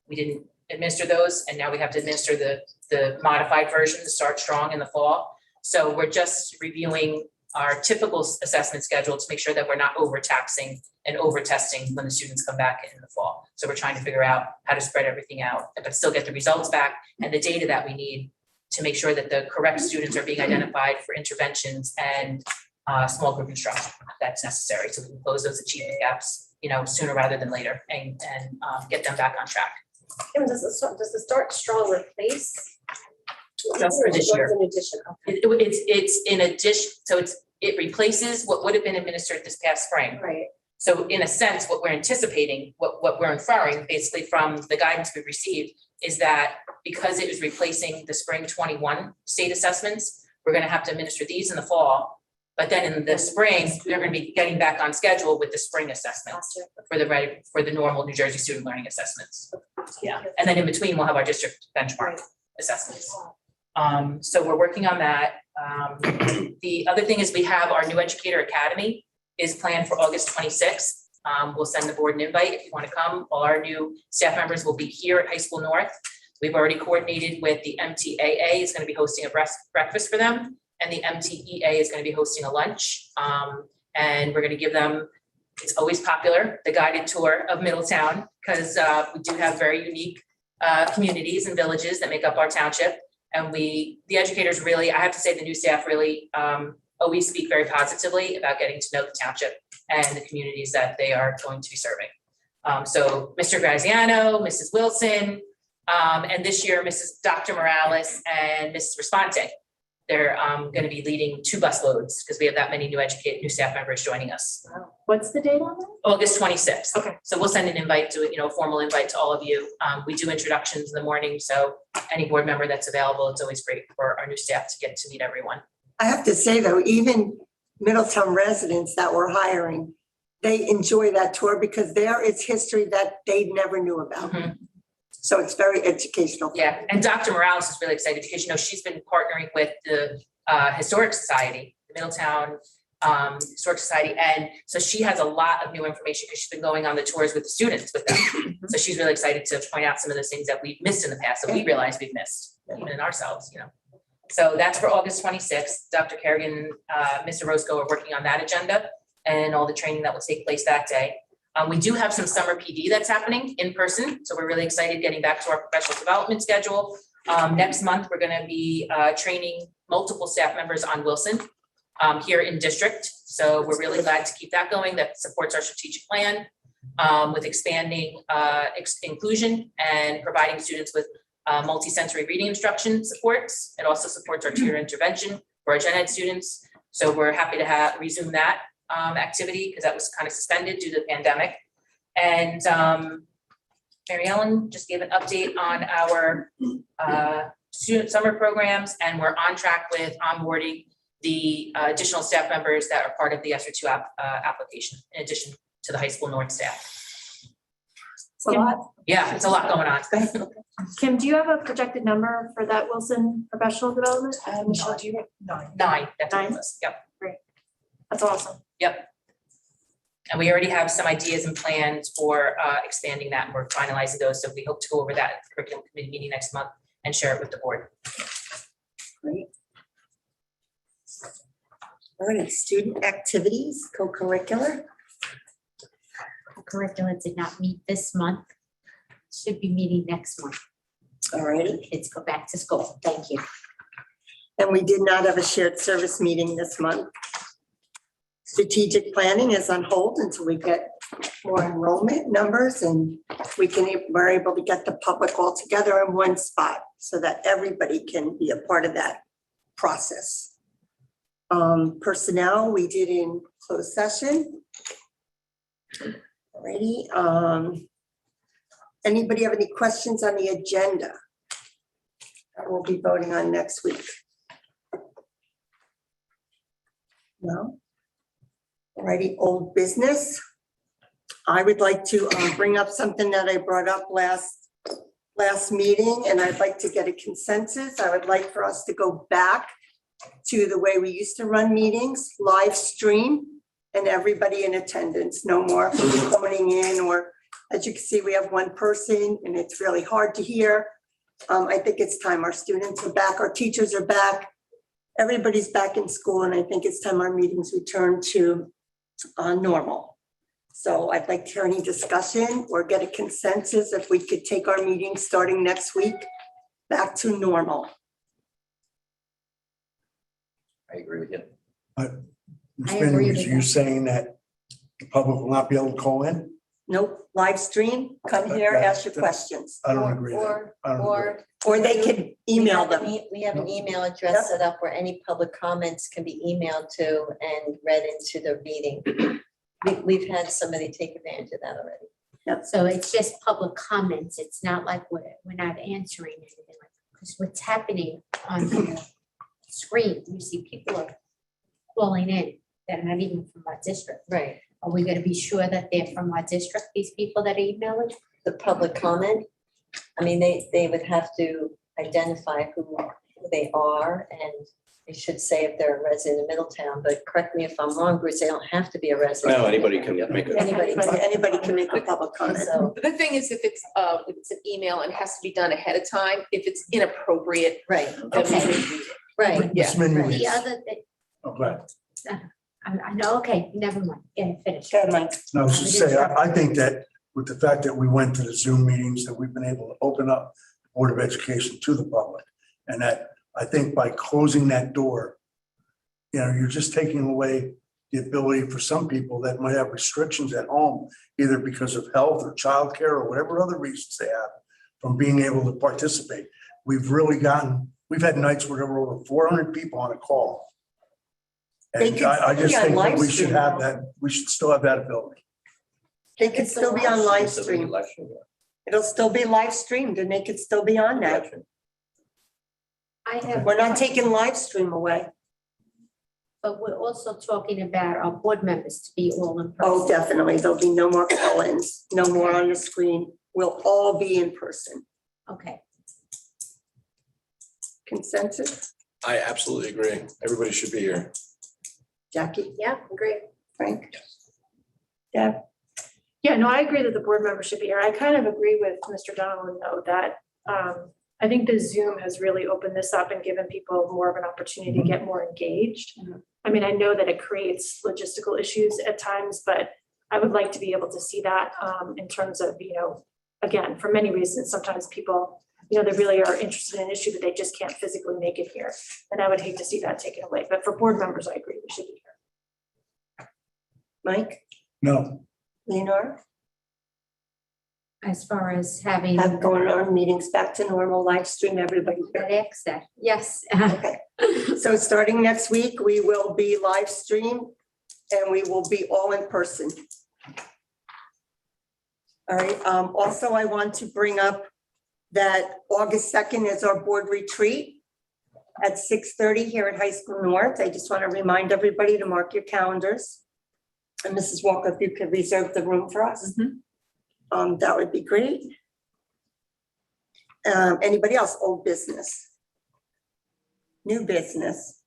We didn't administer those, and now we have to administer the modified version, the Start Strong, in the fall. So we're just reviewing our typical assessment schedule to make sure that we're not overtaxing and over-testing when the students come back in the fall. So we're trying to figure out how to spread everything out, but still get the results back and the data that we need to make sure that the correct students are being identified for interventions and small group instruction that's necessary. So we can close those achievement gaps, sooner rather than later and get them back on track. Kim, does the Start Strong replace? Just for this year. In addition. Okay. It's in addition, so it replaces what would have been administered this past spring. Right. So in a sense, what we're anticipating, what we're inferring basically from the guidance we've received is that because it was replacing the spring 21 state assessments, we're going to have to administer these in the fall. But then in the spring, they're going to be getting back on schedule with the spring assessments for the normal New Jersey student learning assessments. Yeah, and then in between, we'll have our district benchmark assessments. So we're working on that. The other thing is we have our new Educator Academy is planned for August 26th. We'll send the board an invite if you want to come. All our new staff members will be here at High School North. We've already coordinated with the MTAA is going to be hosting a breakfast for them, and the MTEA is going to be hosting a lunch. And we're going to give them, it's always popular, the guided tour of Middletown, because we do have very unique communities and villages that make up our township. And the educators really, I have to say, the new staff really always speak very positively about getting to know the township and the communities that they are going to be serving. So Mr. Graziano, Mrs. Wilson, and this year, Dr. Morales and Mrs. Responte. They're going to be leading 2 bus loads because we have that many new staff members joining us. What's the date on that? August 26th. Okay. So we'll send an invite to, a formal invite to all of you. We do introductions in the morning, so any board member that's available, it's always great for our new staff to get to meet everyone. I have to say though, even Middletown residents that we're hiring, they enjoy that tour because there is history that they never knew about. Mhm. So it's very educational. Yeah, and Dr. Morales is really excited because, she's been partnering with the Historic Society, the Middletown Historic Society. And so she has a lot of new information because she's been going on the tours with the students with them. So she's really excited to point out some of those things that we've missed in the past that we realized we've missed, even in ourselves, So that's for August 26th. Dr. Kerrigan, Mr. Roscoe are working on that agenda and all the training that will take place that day. We do have some summer PD that's happening in person, so we're really excited getting back to our professional development schedule. Next month, we're going to be training multiple staff members on Wilson here in district. So we're really glad to keep that going. That supports our strategic plan with expanding inclusion and providing students with multi-sensory reading instruction supports. It also supports our tutor intervention for our gen ed students. So we're happy to resume that activity because that was kind of suspended due to the pandemic. And Mary Ellen just gave an update on our student summer programs, and we're on track with onboarding the additional staff members that are part of the ESER 2 application, in addition to the High School North staff. It's a lot. Yeah, it's a lot going on. Kim, do you have a projected number for that Wilson professional development? Michelle, do you? 9. That's on the list. Yep. That's awesome. Yep. And we already have some ideas and plans for expanding that. We're finalizing those. So we hope to go over that at the curriculum committee meeting next month and share it with the board. Great. All right, student activities, co-curricular. Curriculum did not meet this month. Should be meeting next month. All righty. Kids go back to school. Thank you. And we did not have a shared service meeting this month. Strategic planning is on hold until we get more enrollment numbers and we're able to get the public all together in one spot so that everybody can be a part of that process. Personnel, we did in closed session. Alrighty. Anybody have any questions on the agenda that we'll be voting on next week? No? Alrighty, old business. I would like to bring up something that I brought up last meeting, and I'd like to get a consensus. I would like for us to go back to the way we used to run meetings, live stream, and everybody in attendance, no more phoning in, or as you can see, we have one person and it's really hard to hear. I think it's time. Our students are back, our teachers are back, everybody's back in school, and I think it's time our meetings return to normal. So I'd like to hear any discussion or get a consensus if we could take our meeting starting next week back to normal. I agree with you. Ms. I agree Benjamin, with you're that. saying that the public will not be able to call in? Nope, live stream, come here, ask your questions, I don't agree with that. I don't agree. or they can email them. We have an email address set up where any public comments can be emailed to and read into the meeting. We've had somebody take advantage of that already. So it's just public comments. It's not like we're not answering anything like, because what's happening on the screen, you see people are calling in that are not even from our district. Right. Are we gonna be sure that they're from our district, these people that are emailing? The public comment, I mean, they would have to identify who they are and It should say if they're a resident of Middletown, but correct me if I'm wrong, Bruce, they don't have to be a resident. No, anybody can make a. Anybody can make a public comment. So, The thing is, if it's an email and it has to be done ahead of time, if it's inappropriate, right, then we okay, wouldn't read it. right. Yeah. Ms. Minion, The other thing, oh, go ahead. I know, okay, never mind, yeah, finish. Go ahead, Mike. No, I was just saying, I think that with the fact that we went to the Zoom meetings, that we've been able to open up Board of Education to the public. And that I think by closing that door, you're just taking away the ability for some people that might have restrictions at home, either because of health or childcare or whatever other reasons they have, from being able to participate. We've had nights where there were over 400 people on a call. They And can I still just be on think that live we should stream have now. that, we should still have that ability. They could still be on live So we stream. election, It'll still be live streamed and they could still be on that. election. I have. We're not taking live stream away. But we're also talking about our board members to be all in person. Oh, definitely. There'll be no more call-ins, no more on the screen. We'll all be in person. Okay, Consensus? I absolutely agree. Everybody should be here. Jackie, Yeah, great. Frank? Deb? Yeah, no, I agree that the board members should be here. I kind of agree with Mr. Donovan, though, that I think the Zoom has really opened this up and given people more of an opportunity to get more engaged. I mean, I know that it creates logistical issues at times, but I would like to be able to see that in terms of, again, for many reasons, sometimes people, they really are interested in an issue, but they just can't physically make it here. And I would hate to see that taken away. But for board members, I agree, we should be here. Mike? No, Leonore? as far as having. Have going our meetings back to normal, live stream, everybody. That access, yes. Okay. So starting next week, we will be live stream and we will be all in person. All right, also I want to bring up that August 2nd is our board retreat at 6:30 here at High School North. I just want to remind everybody to mark your calendars. And Mrs. Walker, if you could reserve the room for us, that would be great. Anybody else? Old business? New business?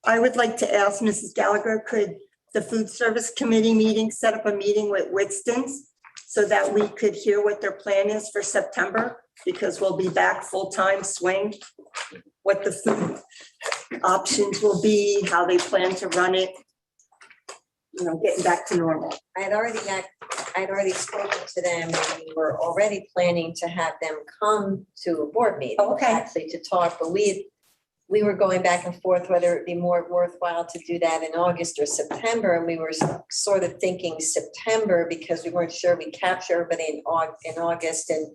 I would like to ask Mrs. Gallagher, could the Food Service Committee meeting set up a meeting with Whitstons so that we could hear what their plan is for September? Because we'll be back full-time swing, what the food options will be, how they plan to run it, getting back to normal. I'd already spoken to them, and we were already planning to have them come to a board meeting. Okay. Actually, to talk, but we were going back and forth whether it'd be more worthwhile to do that in August or September, and we were sort of thinking September because we weren't sure we'd capture everybody in August, and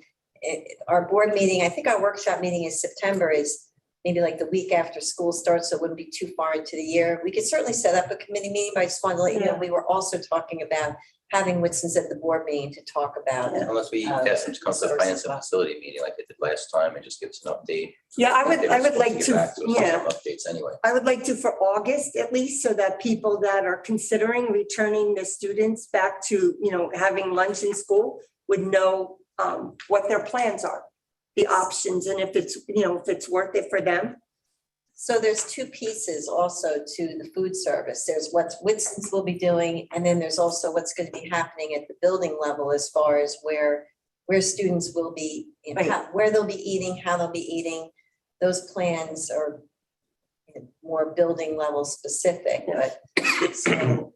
our board meeting, I think our workshop meeting in September is maybe like the week after school starts, so it wouldn't be too far into the year. We could certainly set up a committee meeting, but I just wanted to let you know, we were also talking about having Whitson's at the board meeting to talk about. Unless we ask them to come to the finance and facility meeting like they did last time and just give us an update. Yeah, I They would were supposed like get to, back us with yeah. some Updates anyway. I would like to for August at least, so that people that are considering returning the students back to, having lunch in school would know what their plans are, the options, and if it's worth it for them. So there's two pieces also to the food service. There's what Whitson's will be doing, and then there's also what's going to be happening at the building level as far as where students will be, where they'll be eating, how they'll be eating. Those plans are more building level specific, but so,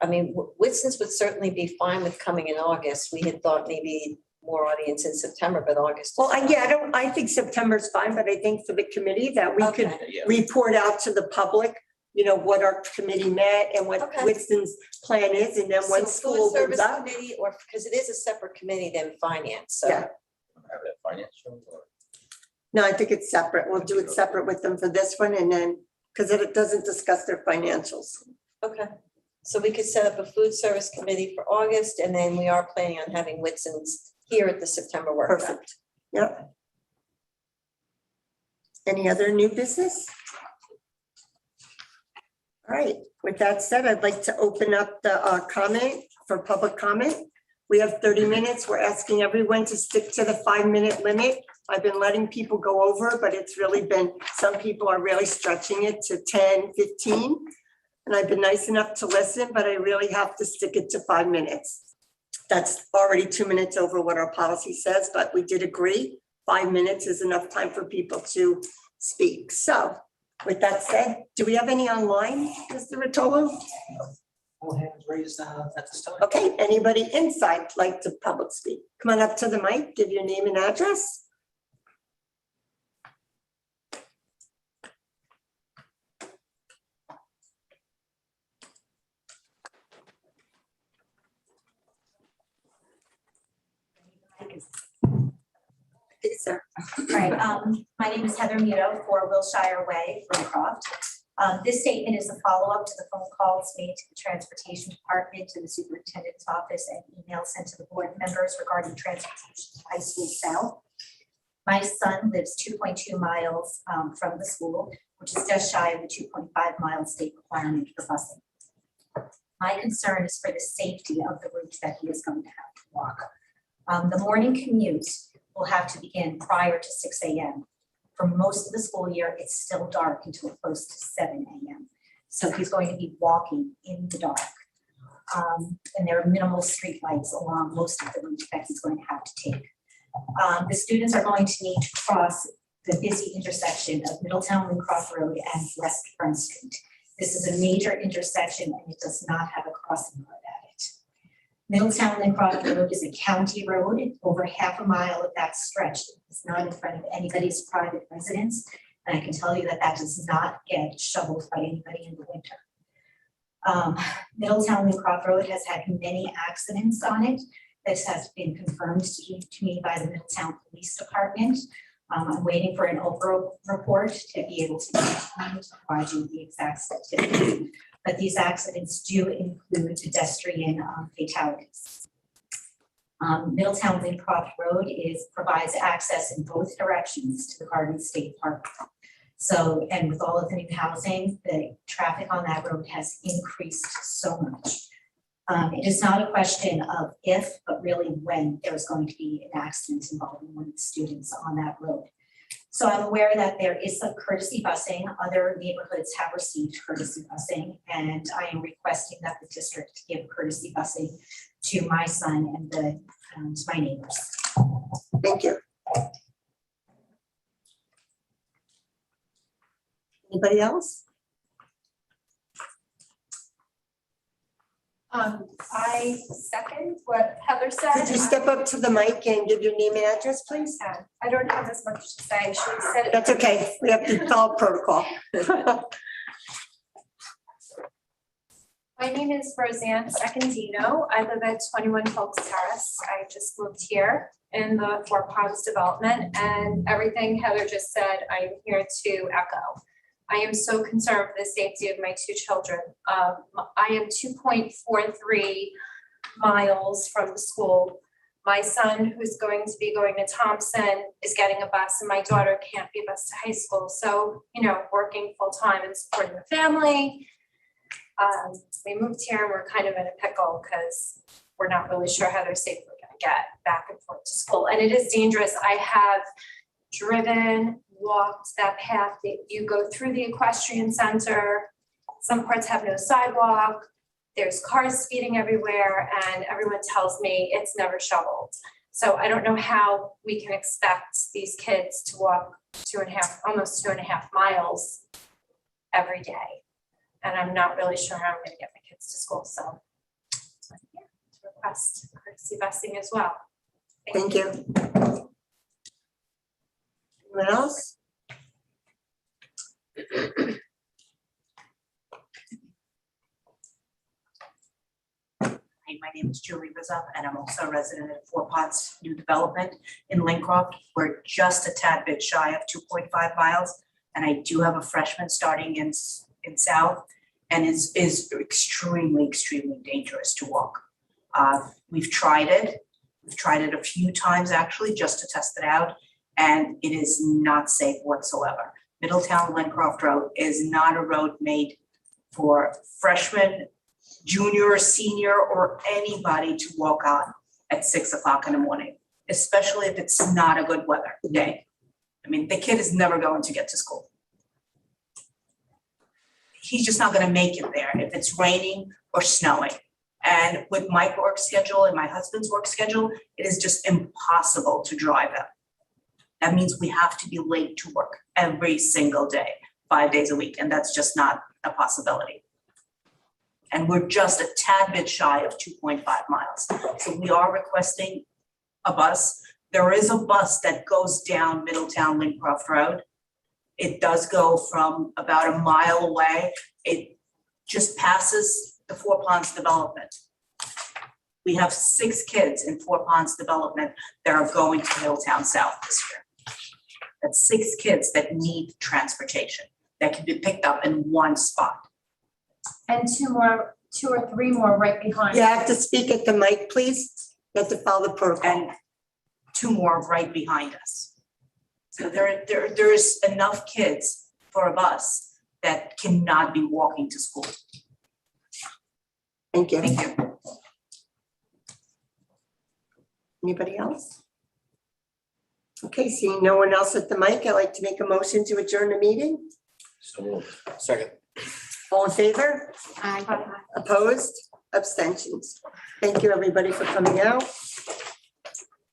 Whitson's would certainly be fine with coming in August. We had thought maybe more audience in September, but August. Well, I think September's fine, but I think for the committee that we could Okay. Yeah. report out to the public, what our committee met and what Okay. Whitston's plan is, and then once So food school opens service up. committee, or, because it is a separate committee than finance, so. Yeah. Have that financial or- No, I think it's separate. We'll do it separate with them for this one, and then, because it doesn't discuss their financials. Okay, so we could set up a food service committee for August, and then we are planning on having Whitson's here at the September workshop. Perfect. Yep. Any other new business? All right, with that said, I'd like to open up the comment for public comment. We have 30 minutes. We're asking everyone to stick to the 5-minute limit. I've been letting people go over, but it's really been, some people are really stretching it to 10, 15. And I've been nice enough to listen, but I really have to stick it to 5 minutes. That's already 2 minutes over what our policy says, but we did agree 5 minutes is enough time for people to speak. So with that said, do we have any online, Mr. Rotolo? All hands raised at this time. Okay, anybody inside like to public speak? Come on up to the mic, give your name and address. Yes, sir. All right, my name is Heather Muto for Wilshire Way, Brooncroft. This statement is a follow-up to the phone calls made to the Transportation Department, to the Superintendent's office, and emails sent to the board members regarding transportation to High School South. My son lives 2.2 miles from the school, which is just shy of the 2.5 mile state requirement for busing. My concern is for the safety of the route that he is going to have to walk. The morning commute will have to begin prior to 6 a.m. For most of the school year, it's still dark until close to 7 a.m. So he's going to be walking in the dark. And there are minimal street lights along most of the route that he's going to have to take. The students are going to need to cross the busy intersection of Middletown Lincroft Road and West Front Street. This is a major intersection and it does not have a crossing guard at it. Middletown Lincroft Road is a county road. Over half a mile of that stretch is not in front of anybody's private residence. And I can tell you that that does not get shoveled by anybody in the winter. Middletown Lincroft Road has had many accidents on it. This has been confirmed to me by the Middletown Police Department. I'm waiting for an overall report to be able to provide you the exact statistics. But these accidents do include pedestrian fatalities. Middletown Lincroft Road provides access in both directions to the Garden State Park. So, and with all of the new housing, the traffic on that road has increased so much. It is not a question of if, but really when there's going to be an accident involving one of the students on that road. So I'm aware that there is some courtesy busing. Other neighborhoods have received courtesy busing, and I am requesting that the district give courtesy busing to my son and my neighbors. Thank you. Anybody else? I second what Heather said. Could you step up to the mic and give your name and address, please? I don't have as much to say. She said it. That's okay. We have to follow protocol. My name is Roseanne Secondino. I live at 21 Folks Terrace. I just moved here in the Four Ponds development, and everything Heather just said, I'm here to echo. I am so concerned for the safety of my two children. I am 2.43 miles from the school. My son, who's going to be going to Thompson, is getting a bus, and my daughter can't be bused to high school. So, you know, working full time and supporting the family. We moved here and we're kind of in a pickle because we're not really sure how they're safely going to get back and forth to school. And it is dangerous. I have driven, walked that path that you go through the equestrian center. Some parts have no sidewalk. There's cars speeding everywhere, and everyone tells me it's never shoveled. So I don't know how we can expect these kids to walk almost 2.5 miles every day. And I'm not really sure how I'm going to get my kids to school. So yeah, to request courtesy busing as well. Thank you. Anyone else? My name is Julie Rizzo, and I'm also a resident of Four Ponds New Development in Lincroft. We're just a tad bit shy of 2.5 miles, and I do have a freshman starting in South, and it is extremely, extremely dangerous to walk. We've tried it. We've tried it a few times actually just to test it out, and it is not safe whatsoever. Middletown Lincroft Road is not a road made for freshmen, junior, senior, or anybody to walk on. at 6 o'clock in the morning, especially if it's not a good weather day. I mean, the kid is never going to get to school. He's just not gonna make it there if it's raining or snowing. And with my work schedule and my husband's work schedule, it is just impossible to drive him. That means we have to be late to work every single day, 5 days a week, and that's just not a possibility. And we're just a tad bit shy of 2.5 miles. So we are requesting a bus. There is a bus that goes down Middletown Lincroft Road. It does go from about a mile away. It just passes the Four Ponds development. We have 6 kids in Four Ponds development that are going to Middletown South this year. That's 6 kids that need transportation, that can be picked up in one spot. And 2 or 3 more right behind. You have to speak at the mic, please. You have to follow the protocol. And 2 more right behind us. So there's enough kids for a bus that cannot be walking to school. Thank you. Thank you. Anybody else? Okay, seeing no one else at the mic, I'd like to make a motion to adjourn the meeting. So moved. Second. All in favor? Aye. Opposed? Abstentions? Thank you, everybody, for coming out.